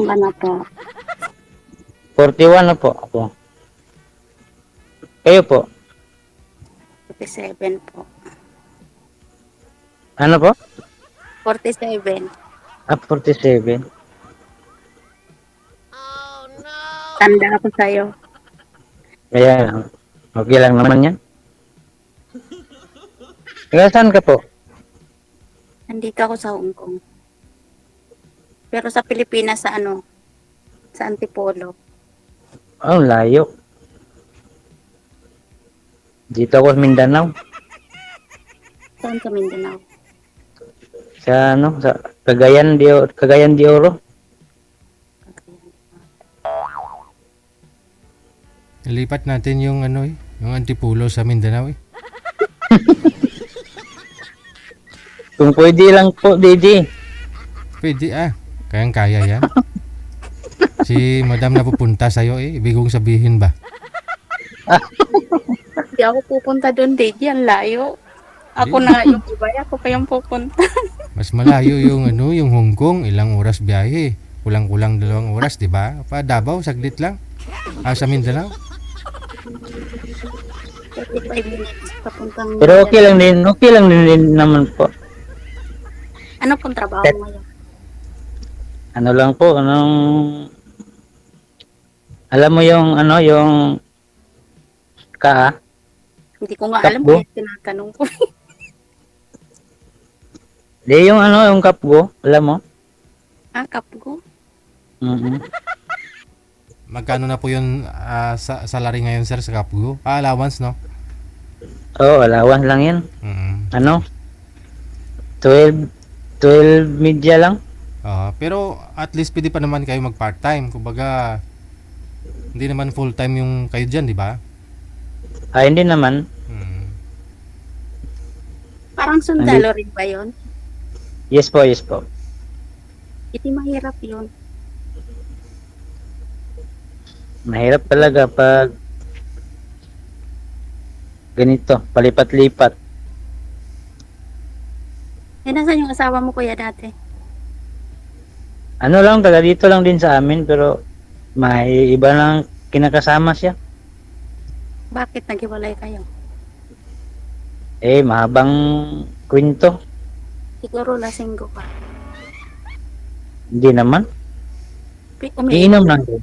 ano po, 41 na po ako. Kayo po? 47 po. Ano po? 47. 47. Tanda ako sa'yo. Kaya, okay lang naman yan. Kaya saan ka po? Nandito ako sa Hong Kong. Pero sa Pilipinas, sa ano, sa Antipolo. Oh, layo. Dito ako sa Mindanao. Saan sa Mindanao? Sa ano, sa Cagayan de Oro. Lipat natin yung ano yung Antipolo sa Mindanao Kung pwede lang po, DJ. Pwede kayang-kaya yan. Si madam na pupunta sa'yo ibig kong sabihin ba? Hindi ako pupunta doon, Daddy. Ang layo. Ako na yung iba. Ako pa yung pupunta. Mas malayo yung yung Hong Kong, ilang oras biyahe. Kulang-kulang 2 oras, di ba? Pa Davao, saglit lang. Sa Mindanao. 35 minutes papuntang. Pero okay lang din naman po. Ano pong trabaho mo ngayon? Ano lang po, alam mo yung yung Hindi ko nga alam kapgo? kaya tinatanong ko. Di yung yung kapgo, alam mo? Kapgo? Mm-hmm. Magkano na po yun salary ngayon, sir, sa Kapgo? Allowance, no? Oo, allowance lang yan. Mm-hmm. 12 media lang. Pero at least pwede pa naman kayo mag part-time. Kumbaga, hindi naman full-time yung kayo dyan, di ba? Hindi naman. Parang sundalo rin ba yun? Yes po, yes po. Hindi mahirap yun. Mahirap talaga pag ganito, palipat-lipat. Nasaan yung asawa mo, kuya, dati? Ano lang, taga dito lang din sa amin, pero may iba lang kinakasama siya. Bakit naghiwalay kayo? Mahabang kwento. Siguro lasinggo ka. Hindi naman. Umiinom. Iinom lang din.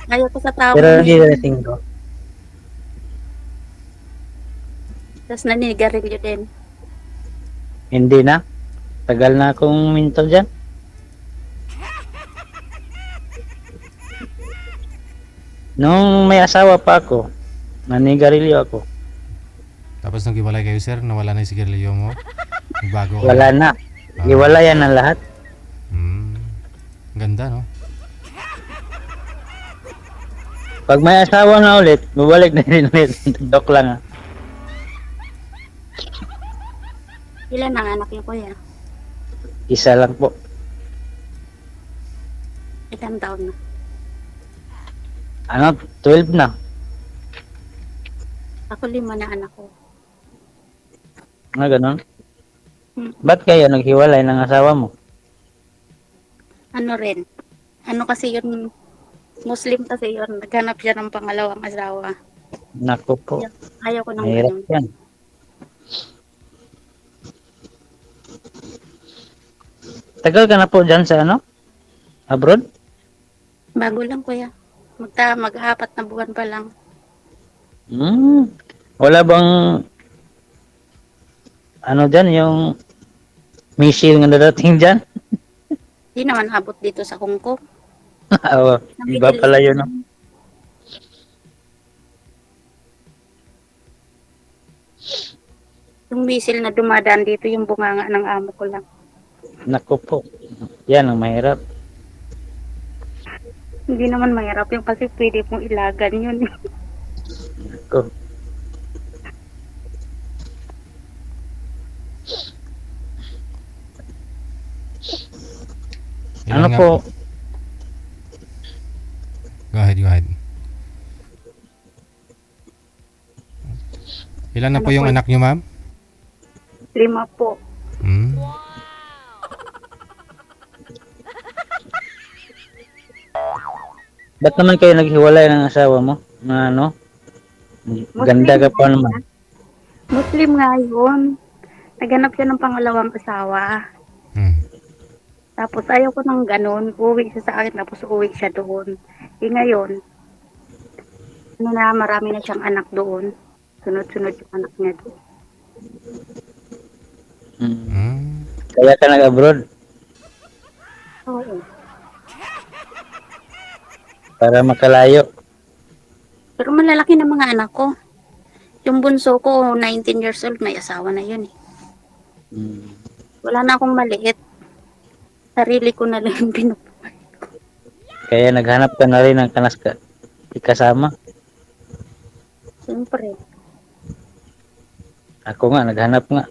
Ayaw ko sa tao. Pero hindi lasing ko. Tapos naninigarilyo din. Hindi na. Tagal na akong minto dyan. Nung may asawa pa ako, nanigarilyo ako. Tapos nung iwalay kayo, sir, nawala na yung sigarilyo mo? Bago Wala na. Iwalayan na lahat. Ganda, no? Pag may asawa na ulit, bubalik na rin ulit. Dok lang. Ilan ang anak niyo, kuya? Isa lang po. Ilang taon na? 12 na. Ako 5 na anak ko. Ganon. Ba't kayo naghiwalay ng asawa mo? Ano rin? Ano kasi yun? Muslim kasi yun. Naghanap siya ng pangalawang asawa. Naku po. Ayaw ko ng Mahirap ganun. yan. Tagal ka na po dyan sa abroad? Bago lang, kuya. Mag-apat na buwan pa lang. Wala bang dyan yung missile nga dadating dyan? Hindi naman abot dito sa Hong Kong. Iba pala yun. Yung missile na dumadaan dito, yung bunganga ng amo ko lang. Naku po. Yan ang mahirap. Hindi naman mahirap yung kasi pwede mong ilagan yun. Naku. Ano po? Go ahead. Ilan na po yung anak niyo, ma'am? 5 po. Ba't naman kayo naghiwalay ng asawa mo? Na ano? Ganda ka pa naman. Muslim nga yun. Naghanap siya ng pangalawang asawa. Hmm. Tapos ayaw ko ng ganun. Uwi siya sa akin tapos uwi siya doon. Ngayon, ano na, marami na siyang anak doon. Sunod-sunod yung anak niya doon. Mm. Hmm. Kaya ka nag-abroad Oo. para makalayo. Pero malalaki na mga anak ko. Yung bunso ko, 19 years old, may asawa na yun eh. Mm. Wala na akong maliit. Sarili ko na lang yung pinupuhay. Kaya naghanap ka na rin ng kasama. Siyempre. Ako nga, naghanap nga.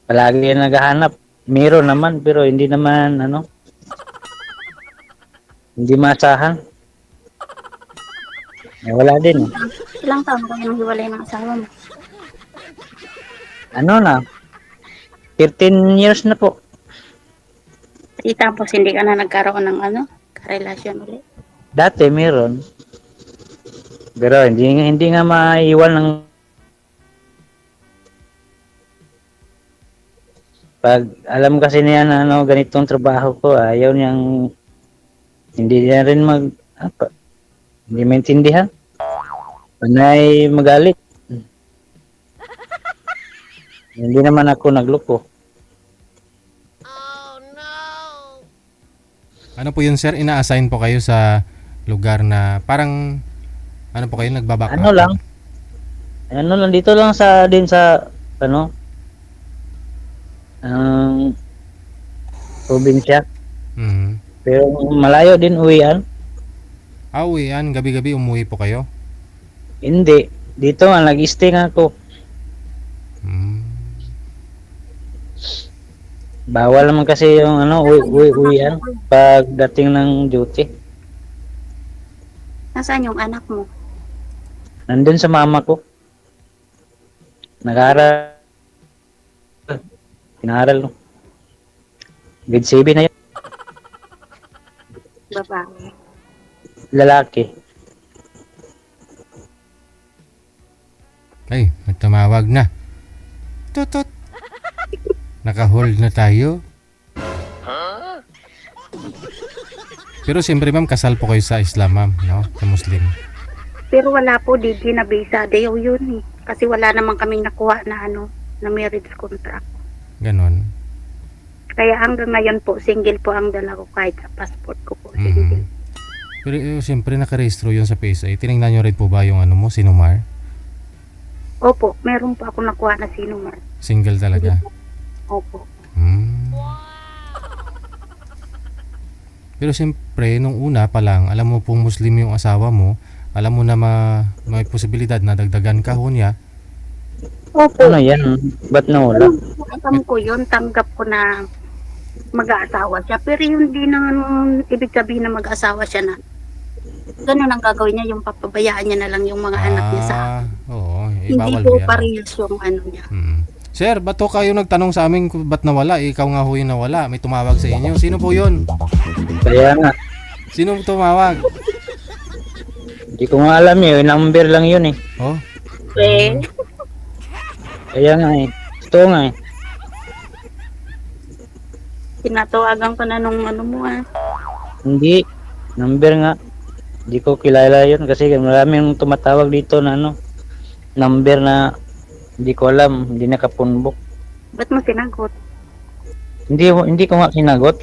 Palagi yan naghahanap. Meron naman, pero hindi naman, ano, hindi maasahan. Eh, wala din. Ilang taon ka nang hiwalay ng asawa mo? Ano na, 13 years na po. Tapos hindi ka na nagkaroon ng ano, karelasyon ulit. Dati meron. Pero hindi nga maiwan ng pag alam kasi niya na ano, ganitong trabaho ko, ayaw niyang hindi niya rin hindi maintindihan. Panay magalit. Hindi naman ako nagloko. Ano po yun, sir? Ina-assign po kayo sa lugar na parang ano po kayo, nagbabaka? Ano lang? Ano lang, dito lang din sa ano, ang probinsya. Mhm. Pero malayo din uwian. Yan. Gabi-gabi umuwi po kayo? Hindi. Dito nga, nag-stay nga ako. Hmm. Bawal naman kasi yung ano, uwian pagdating ng duty. Nasaan yung anak mo? Nandun sa mama ko. Nag-aaral. Pinaaral. Grade 7 na yun. Babae. Lalaki. Ay, may tumawag na. Tutot. Naka-hold na tayo. Pero siyempre ma'am, kasal po kayo sa Islam ma'am, no? Sa Muslim. Pero wala po, di ginabisa. Dayaw yun eh. Kasi wala naman kaming nakuha na ano, na marriage contract. Ganon. Kaya hanggang ngayon po, single po ang dala ko kahit sa passport ko po, Mhm. single. Pero siyempre nakarehistro yun sa PSA. Tinignan nyo rin po ba yung ano mo, Sinumar? Opo, meron po ako nakuha na sinumar. Single talaga. Opo. Hmm. Pero siyempre, nung una pa lang, alam mo pong Muslim yung asawa mo, alam mo na may posibilidad na dagdagan ka ho niya. Opo. Ano yan? Ba't nawala? Alam ko yun, tanggap ko na mag-aasawa siya. Pero yun di naman ibig sabihin na mag-asawa siya na. Ganun ang gagawin niya, yung papabayaan niya na lang yung mga anak niya sa akin. Oo. Hindi Bawal po yan. parehas yung ano niya. Sir, ba't to kayo nagtanong sa amin kung ba't nawala? Ikaw nga ho yung nawala. May tumawag sa inyo. Sino po yun? Kaya nga, Sino tumawag? hindi ko nga alam yun. Number lang yun eh. Oh, Eh, Kaya nga eh. Ito nga eh. tinatawagan ko na nung ano mo ah. Hindi. Number nga. Hindi ko kilala yun kasi maraming tumatawag dito na ano. Number na hindi ko alam. Hindi nakapunbok. Ba't mo sinagot? Hindi ko nga sinagot.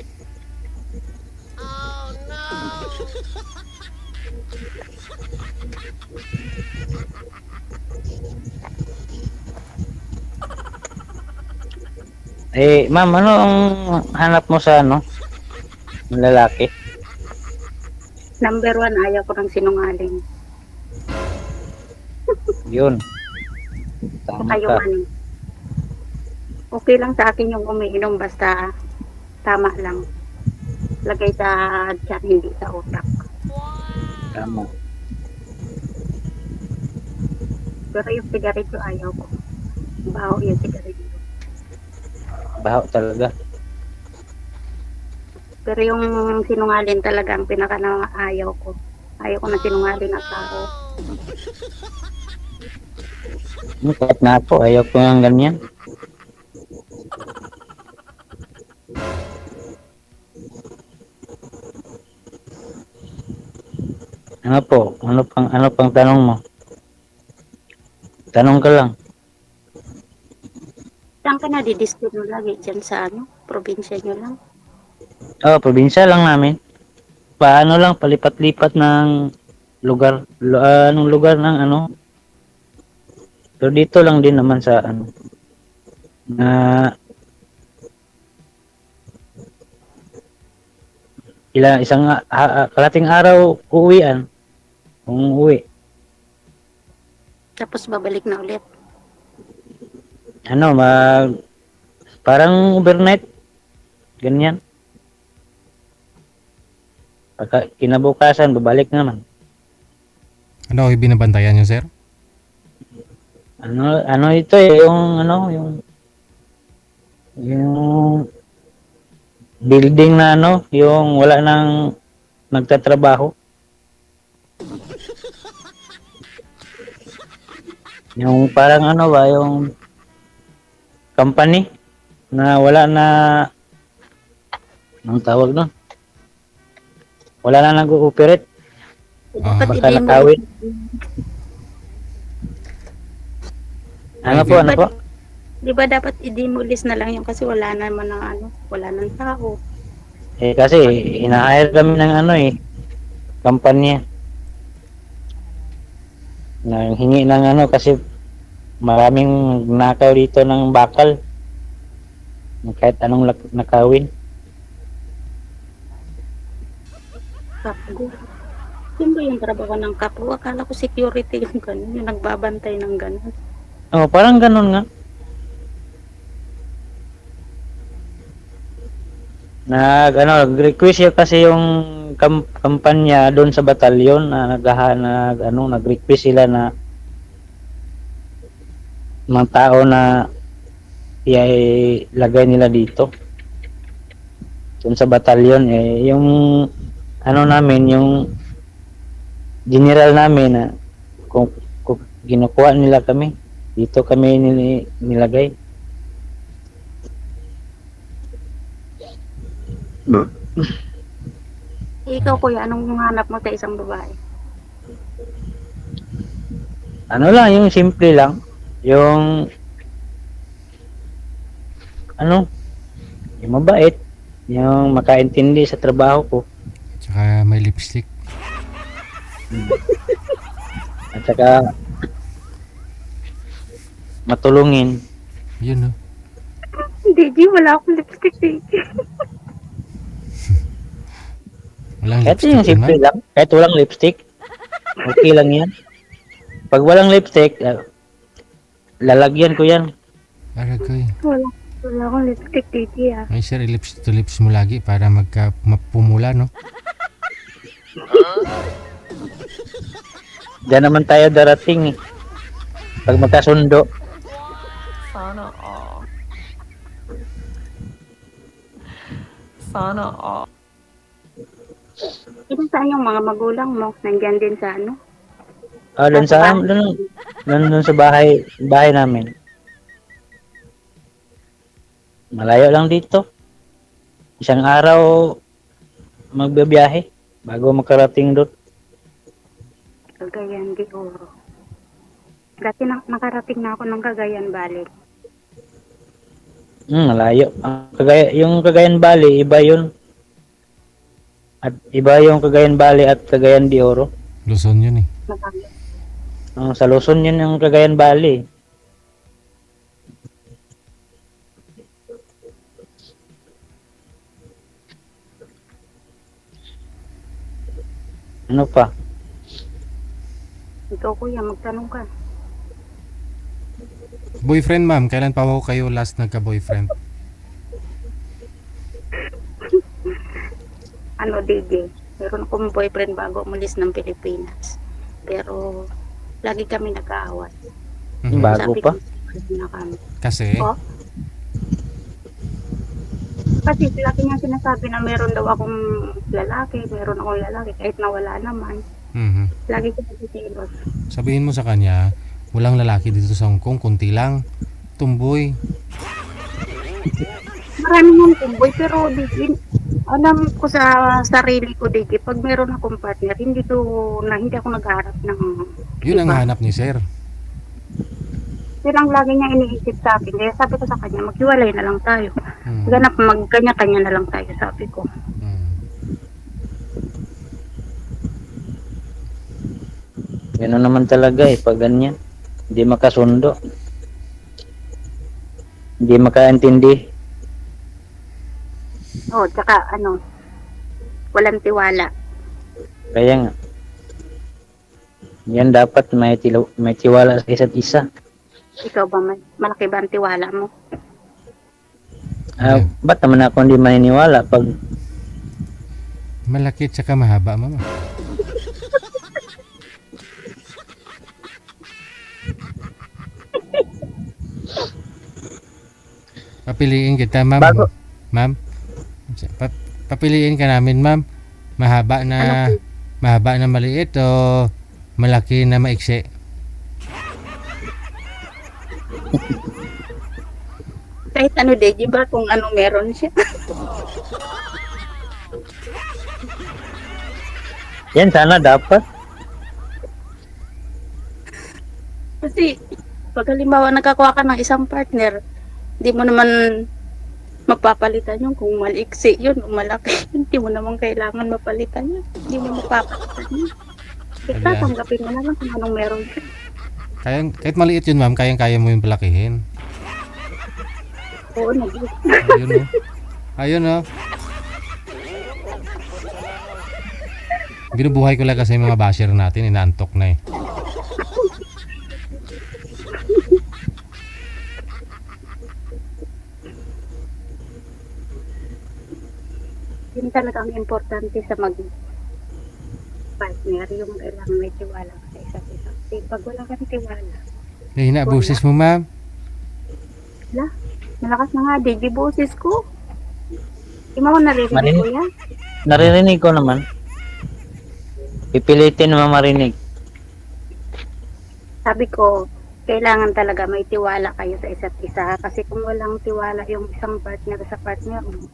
Eh, ma'am, ano ang hanap mo sa ano? Lalaki? Number 1, ayaw ko ng sinungaling. Yun. Saka Tama yung ka. ano. Okay lang sa akin yung umiinom basta tama lang. Lagay sa tiyan, hindi sa utak. Tama. Pero yung sigarilyo ayaw ko. Baho yung sigarilyo. Baho talaga. Pero yung sinungaling talaga ang pinaka na ayaw ko. Ayaw ko na sinungaling na tao. Kahit nga po, ayaw ko yung ganyan. Ano po? Ano pang tanong mo? Tanong ka lang. Saan ka na didistin mo lagi? Diyan sa probinsya nyo lang? Oh, probinsya lang namin. Paano lang, palipat-lipat ng lugar. Anong lugar ng ano? Pero dito lang din naman sa na kalating araw uuwian. Kung uwi. Tapos babalik na ulit. Parang overnight. Ganyan. Pagka kinabukasan, babalik na naman. Ano yung binabantayan nyo, sir? Ito yung building na yung wala nang nagtatrabaho. Yung parang yung company na wala na, anong tawag doon? Wala na nag-ooperate. Ah. Baka nakawin. Ano po? Di ba dapat i-demolish na lang yun kasi wala naman wala nang tao. Kasi ina-hire kami ng company na hingi ng kasi maraming nakaw dito ng bakal. Kahit anong nakawin. Kapgo. Yun ba yung trabaho ng kapgo? Akala ko security yung ganun, yung nagbabantay ng ganun. Oh, parang ganun nga. Nag-request kasi yung kampanya doon sa batalyon na nag-request sila na mga tao na ilagay nila dito. Doon sa batalyon yung namin, yung general namin na kung ginukuha nila kami, dito kami nilagay. Ikaw kuya, anong hanap mo sa isang babae? Yung simple lang. Yung yung mabait, yung makaintindi sa trabaho ko. Tsaka may lipstick. At saka matulungin. Yun, no? Hindi, wala akong lipstick. Walang Kahit lipstick yung simple naman. lang, kahit walang lipstick, okay lang yan. Pag walang lipstick, lalagyan ko yan. Aragay. Wala akong lipstick, Titi Ay, sir, lips to lips mo lagi para mapumula, no? Diyan naman tayo darating pag magkasundo. Sana all. Sana all. Saan yung mga magulang mo? Nandyan din sa Doon sa bahay namin. Malayo lang dito. Isang araw magbibiyahe bago makarating doon. Cagayan de Oro. Dati nakarating na ako ng Cagayan Valley. Malayo. Yung Cagayan Valley, iba yun. At iba yung Cagayan Valley at Cagayan de Oro. Luzon yun, eh. Madami. Sa Luzon yun yung Cagayan Valley. Ano pa? Ikaw kuya, magtanong ka. Boyfriend, ma'am. Kailan pa ako kayo last nagka-boyfriend? DJ. Meron akong boyfriend bago umalis ng Pilipinas. Pero lagi kami nag-aawat. Mhm. Bago Sabi pa? ko na kami. Kasi, Oh? Kasi lagi niya sinasabi na meron daw akong lalaki, meron akong lalaki kahit na wala naman. Mhm. Lagi ko nagsiselos. Sabihin mo sa kanya, walang lalaki dito sa Hong Kong, kunti lang. Tumboy. Marami ng tumboy, pero alam ko sa sarili ko, Digi, pag meron akong partner, hindi ako naghaharap ng Yun ang iba. hanap ni sir. Yun ang lagi niya iniisip sa akin. Kaya sabi ko sa kanya, maghiwalay na lang tayo. Hmm. Ganap, magkanya-kanya na lang tayo, sabi ko. Hmm. Gano'n naman talaga eh, pag ganyan. Hindi makasundo. Hindi makaintindi. Oh, tsaka walang tiwala. Kaya nga. Yan dapat may tiwala sa isa't isa. Ikaw ba, malaki ba ang tiwala mo? Ba't naman ako hindi maniniwala pag Malaki tsaka mahaba, mama. Papiliin kita, ma'am. Bago- Ma'am. Papiliin ka namin, ma'am. Mahaba na maliit o malaki na maiksi. Kahit di ba, kung meron siya. yan sana dapat. Kasi, pag halimbawa nagkakuha ka ng isang partner, di mo naman mapapalitan yun kung maliksi yun o malaki. Hindi mo naman kailangan mapalitan yun. Hindi mo mapapalitan yun. Ikaw, Ala. tanggapin mo na lang kung anong meron siya. Kahit maliit yun, ma'am, kayang-kaya mo yung palakihin. Oo, Ayun, oh. Ayun, oh. Binubuhay ko lang kasi yung mga basher natin, inaantok na eh. Yun talaga ang importante sa partner, yung kailangan may tiwala ka sa isa't isa. Kasi pag wala kang tiwala, Hina, boses mo, ma'am. malakas na nga, di boses ko. Di mo ako naririnig Marinig. ko yan. Naririnig ko naman. Pipilitin mo marinig. Sabi ko, kailangan talaga may tiwala kayo sa isa't isa. Kasi kung walang tiwala yung isang partner sa partner mo,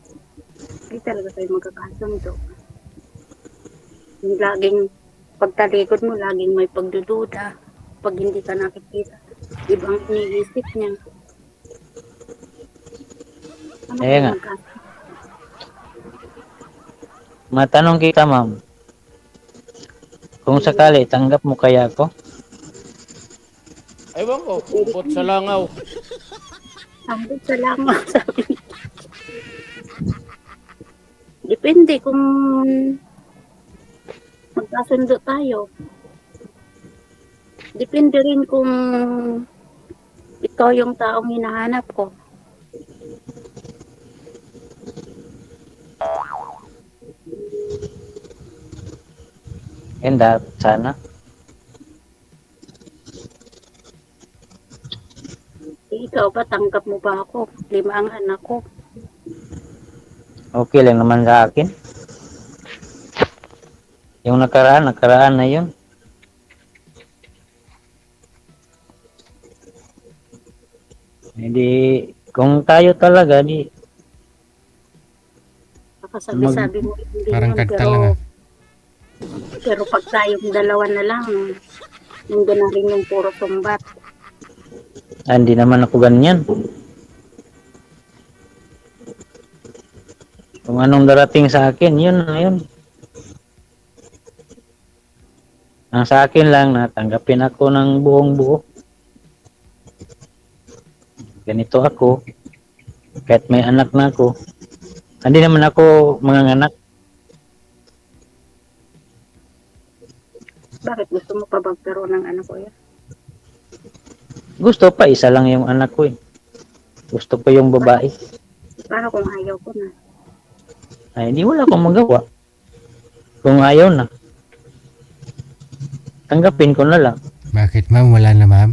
hindi talaga kayo magkakasundo. Yung laging pagtalikod mo, laging may pagdududa. Pag hindi ka nakikita, ibang iniisip niya. Ano Kaya nga. Matanong kita, ma'am. Kung sakali, tanggap mo kaya ako? Ewan ko, upot sa langaw. Sabi sa langaw, sabi. Depende kung magkasundo tayo. Depende rin kung ikaw yung taong hinahanap ko. And sana. Ikaw ba, tanggap mo ba ako? 5 ang anak ko. Okay lang naman sa akin. Yung nakaraan na yun. Hindi, kung tayo talaga, Baka sabi mo, hindi Parang naman, kadtal lang, ah. pero pag tayong dalawa na lang, hindi na rin yung puro sumbat. hindi naman ako ganyan. Kung anong darating sa akin, yun na yun. Ang sa akin lang, natanggapin ako ng buong buo. Ganito ako. Kahit may anak na ako. Hindi naman ako manganganak. Bakit gusto mo pa magkaroon ng anak ko yan? Gusto pa, isa lang yung anak ko eh. Gusto ko yung babae. Para kung ayaw ko na. Ay, hindi wala akong magawa. Kung ayaw na. Tanggapin ko na lang. Bakit, ma'am? Wala na, ma'am?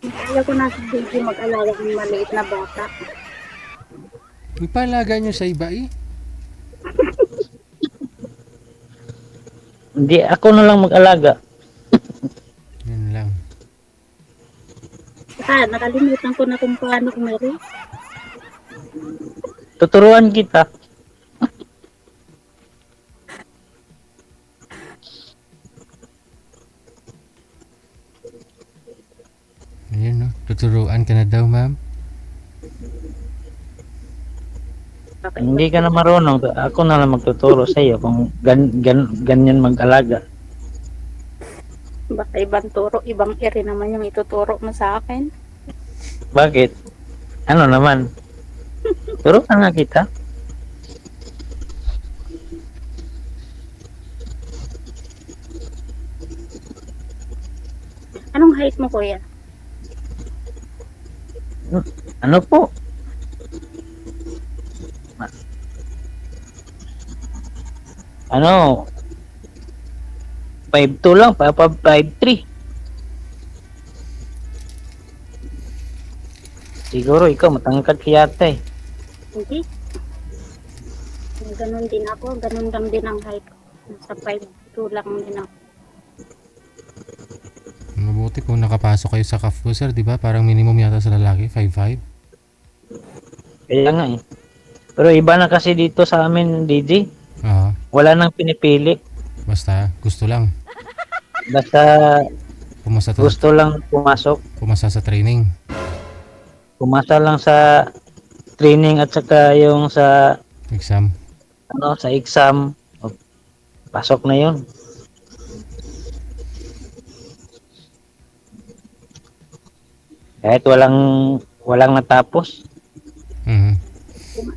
Ayaw ko na sa baby mag-alaga ng maliit na bata. Ipalaga nyo sa iba, eh. Hindi, ako na lang mag-alaga. Yun lang. Nakalimutan ko na kung paano kumari. Tuturuan kita. Ayun, no? Tuturuan ka na daw, ma'am. Hindi ka na marunong. Ako na lang magtuturo sa iyo kung ganyan mag-alaga. Baka ibang turo, ibang iri naman yung ituturo mo sa akin. Bakit? Ano naman? Turuan nga kita. Anong height mo, kuya? Ano po? Ano? 5'2 lang, 5'3. Siguro ikaw matangkad ka yata eh. Hindi. Ganun din ako. Ganun lang din ang height ko. Nasa 5'2 lang din ako. Mabuti kung nakapasok kayo sa CAF sir, di ba? Parang minimum yata sa lalaki, 5'5". Kaya nga eh. Pero iba na kasi dito sa amin, DJ. Oo. Wala nang pinipili. Basta gusto lang. Basta gusto lang pumasok. pumasa sa training. Pumasa lang sa training at saka yung sa Exam. sa exam. O, pasok na yun. Kahit walang natapos. Mhm.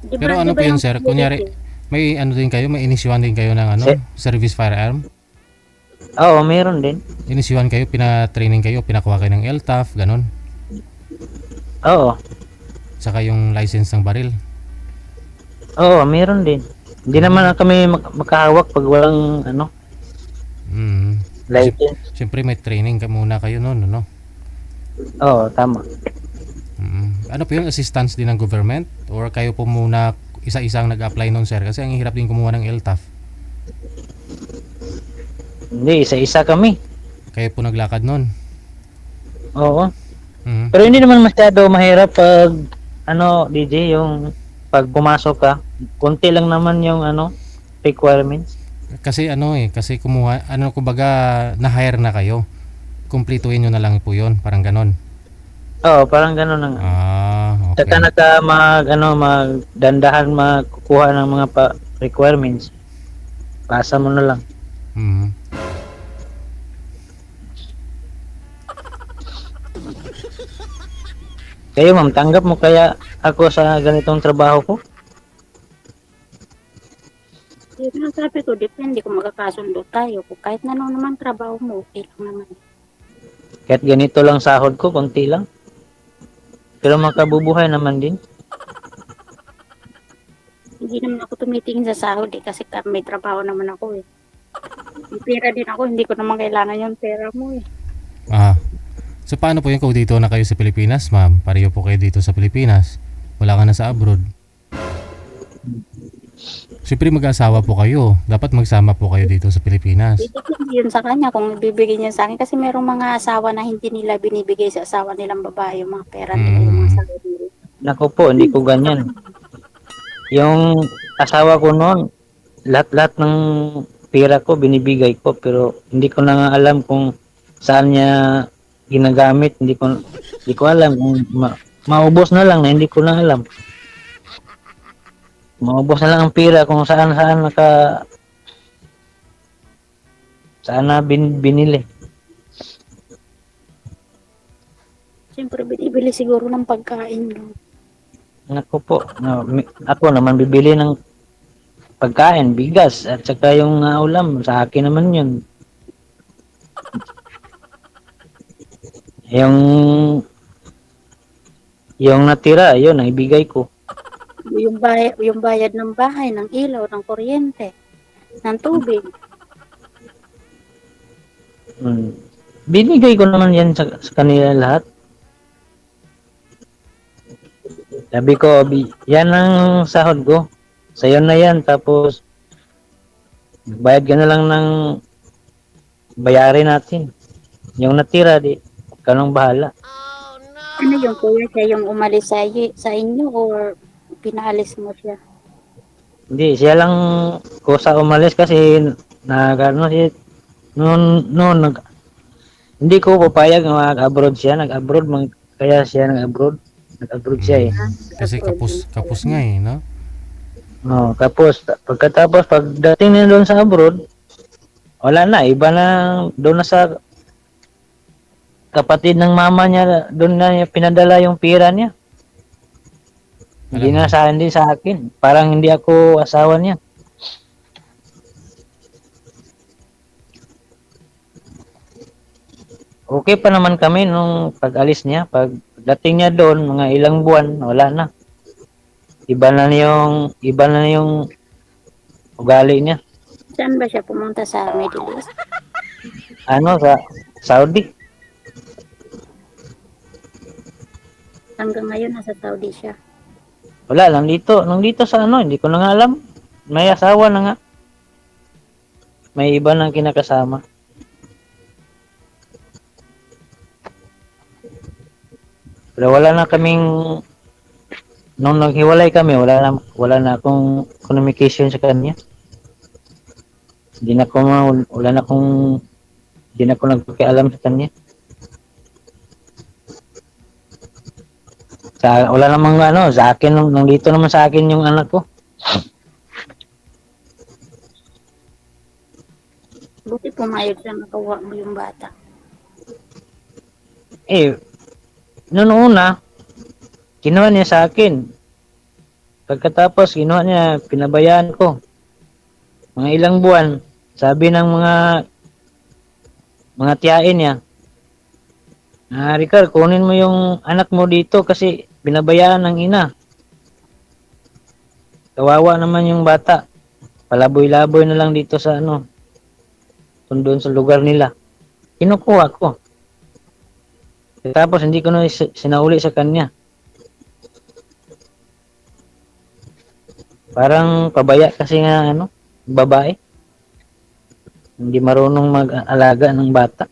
Di ba- Pero di ano ba po yun, yung sir? Kunyari, may ano din kayo, may inisyuhan din kayo ng ano, service firearm? Oo, meron din. Inisyuhan kayo, pina-training kayo, pinakuha kayo ng LTAF, ganun. Oo. Saka yung license ng baril. Oo, meron din. Hindi naman kami makahawak pag walang Mhm. license. Siyempre may training ka muna kayo noon, ano? Oo, tama. Ano po yun, assistance din ng government? Or kayo po muna isa-isang nag-apply noon, sir? Kasi ang hirap din kumuha ng LTAF. Hindi, isa-isa kami. Kayo po naglakad noon. Oo. Mhm. Pero hindi naman masyado mahirap pag DJ, yung pag pumasok ka, konti lang naman yung requirements. Kasi kasi kumuha, kumbaga, na-hire na kayo. Kumplituhin nyo na lang po yun, parang ganon. Oo, parang gano'n na nga. Okay. Saka magdandahan makukuha ng mga requirements. Pasa mo na lang. Mhm. Kayo ma'am, tanggap mo kaya ako sa ganitong trabaho ko? Yun ang sabi ko, depende kung magkakasundo tayo. Kung kahit na naman trabaho mo, okay lang naman. Kahit ganito lang sahod ko, konti lang. Pero makabubuhay naman din. Hindi naman ako tumitingin sa sahod kasi may trabaho naman ako eh. May pera din ako, hindi ko naman kailangan yung pera mo eh. So paano po yun kung dito na kayo sa Pilipinas, ma'am? Pareho po kayo dito sa Pilipinas. Wala ka na sa abroad. Siyempre mag-asawa po kayo. Dapat magsama po kayo dito sa Pilipinas. Depende yun sa kanya kung ibibigay niya sa akin. Kasi merong mga asawa na hindi nila binibigay sa asawa nilang babae yung mga pera nila, yung mga sahod nila. Naku po, hindi ko ganyan. Yung asawa ko noon, lahat-lahat ng pera ko binibigay ko, pero hindi ko na nga alam kung saan niya ginagamit. Hindi ko alam kung maubos na lang na hindi ko na alam. Maubos na lang ang pera kung saan na binili. Siyempre, binibili siguro ng pagkain. No? Naku po, ako naman bibili ng pagkain, bigas, at saka yung ulam, sa akin naman yun. Yung natira, yun, ang ibigay ko. Yung bayad ng bahay, ng ilaw, ng kuryente, ng tubig. Binigay ko naman yan sa kanila lahat. Sabi ko, yan ang sahod ko. Sa'yo na yan. Tapos, bayad ka na lang ng bayarin natin. Yung natira, di, ikaw nang bahala. Ano yung kuya siya yung umalis sa inyo or pinalis mo siya? Hindi, siya lang kusa umalis kasi ano siya, noon, hindi ko papayag na mag-abroad siya, kaya siya nag-abroad siya eh. Kasi kapos nga eh, no? No, tapos pagkatapos pagdating niya doon sa abroad, wala na, iba na doon na sa kapatid ng mama niya, doon na niya pinadala yung pira niya. Hindi Alam mo. hindi sa akin. Parang hindi ako asawa niya. Okay pa naman kami nung pag-alis niya. Pagdating niya doon, mga ilang buwan, wala na. Iba na yung ugali niya. Saan ba siya pumunta sa Middle East? Ano, sa Saudi. Hanggang ngayon nasa Saudi siya. Wala, nang dito sa ano, hindi ko na nga alam. May asawa na nga. May iba nang kinakasama. Pero wala na kaming, nung naghiwalay kami, wala na akong communication sa kanya. Hindi na ako nagpakialam sa kanya. Wala namang ano, sa akin, nung dito naman sa akin yung anak ko. Buti pumayag siya nakawa mo yung bata. Eh, noon una, kinuha niya sa akin. Pagkatapos, kinuha niya, pinabayaan ko. Mga ilang buwan, sabi ng mga tiyain niya, Ricard, kunin mo yung anak mo dito kasi binabayaan ng ina. Kawawa naman yung bata. Palaboy-laboy na lang dito sa ano, doon sa lugar nila. Kinukuha ko. Tapos hindi ko na sinauli sa kanya. Parang pabaya kasi nga ano, babae. Hindi marunong mag-alaga ng bata.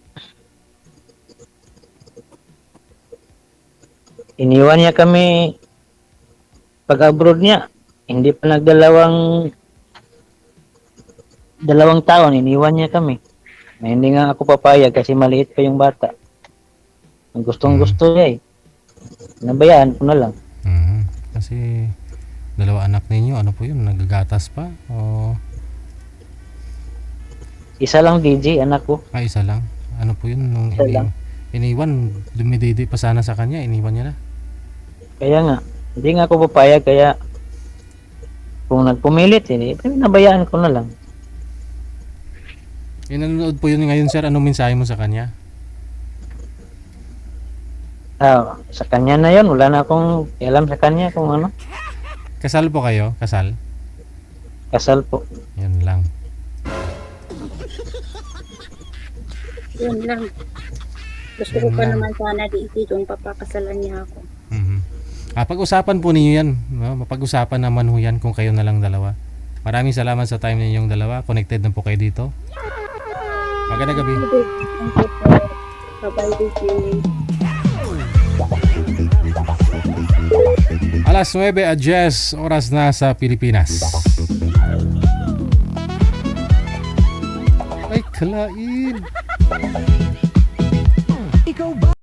Iniwan niya kami pag-abroad niya. Hindi pa dalawang taon, iniwan niya kami. Na hindi nga ako papayag kasi maliit pa yung bata. Ang gustong-gusto niya eh. Nabayaan ko na lang. Kasi dalawa anak ninyo, ano po yun? Nagagatas pa? O Isa lang DJ, anak ko. isa lang? Ano po yun? Nung Isa lang. iniwan, dumididi pa sana sa kanya, iniwan niya na. Kaya nga, hindi nga ako papayag kaya kung nagpumilit, nabayaan ko na lang. Nanonood po yun ngayon, sir. Anong mensahe mo sa kanya? Sa kanya na yon, wala na akong alam sa kanya kung ano. Kasal po kayo? Kasal? Kasal po. Yun lang. Yun lang. Gusto ko pa naman sana dito kung papakasalan niya ako. Pag-usapan po ninyo yan. No? Mapag-usapan naman ho yan kung kayo na lang dalawa. Maraming salamat sa time ninyong dalawa. Connected na po kayo dito. Magandang gabi. Bye-bye, DJ. Alas 9:10 oras na sa Pilipinas. Ay, kalain.